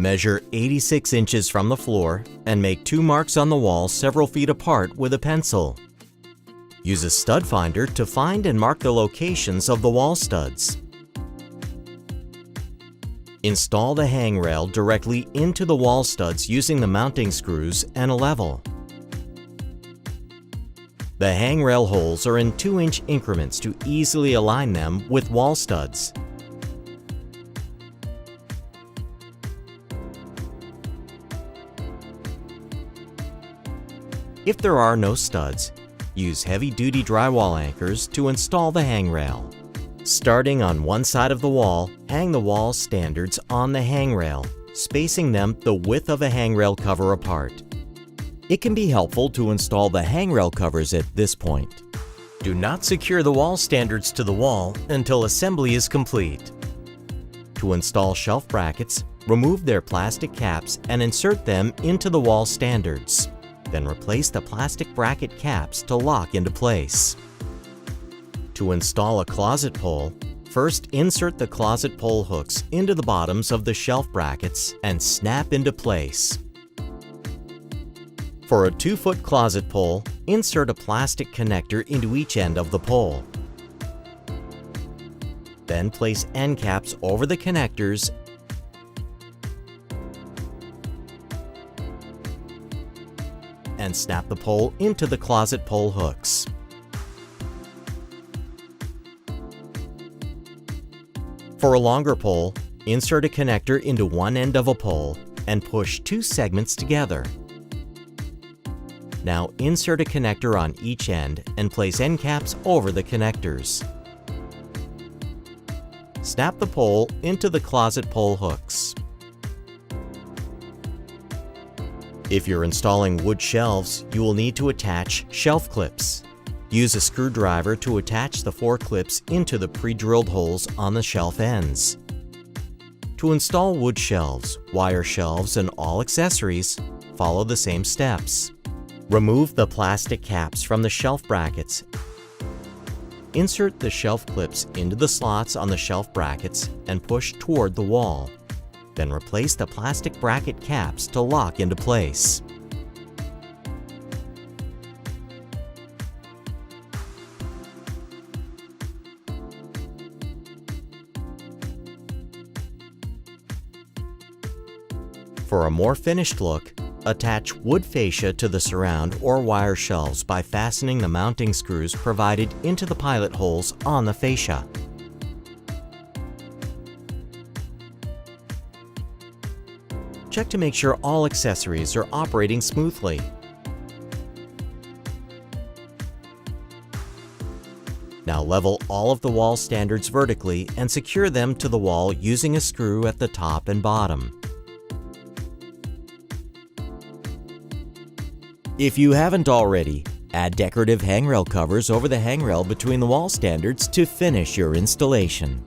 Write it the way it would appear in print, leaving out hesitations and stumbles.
Measure 86 inches from the floor and make 2 marks on the wall several feet apart with a pencil. Use a stud finder to find and mark the locations of the wall studs. Install the hangrail directly into the wall studs using the mounting screws and a level. The hangrail holes are in 2-inch increments to easily align them with wall studs. If there are no studs, use heavy-duty drywall anchors to install the hangrail. Starting on one side of the wall, hang the wall standards on the hangrail, spacing them the width of a hangrail cover apart. It can be helpful to install the hangrail covers at this point. Do not secure the wall standards to the wall until assembly is complete. To install shelf brackets, remove their plastic caps and insert them into the wall standards. Then replace the plastic bracket caps to lock into place. To install a closet pole, first insert the closet pole hooks into the bottoms of the shelf brackets and snap into place. For a 2-foot closet pole, insert a plastic connector into each end of the pole. Then place end caps over the connectors and snap the pole into the closet pole hooks. For a longer pole, insert a connector into one end of a pole and push 2 segments together. Now insert a connector on each end and place end caps over the connectors. Snap the pole into the closet pole hooks. If you're installing wood shelves, you will need to attach shelf clips. Use a screwdriver to attach the 4 clips into the pre-drilled holes on the shelf ends. To install wood shelves, wire shelves, and all accessories, follow the same steps. Remove the plastic caps from the shelf brackets. Insert the shelf clips into the slots on the shelf brackets and push toward the wall. Then replace the plastic bracket caps to lock into place. For a more finished look, attach wood fascia to the surround or wire shelves by fastening the mounting screws provided into the pilot holes on the fascia. Check to make sure all accessories are operating smoothly. Now level all of the wall standards vertically and secure them to the wall using a screw at the top and bottom. If you haven't already, add decorative hangrail covers over the hangrail between the wall standards to finish your installation.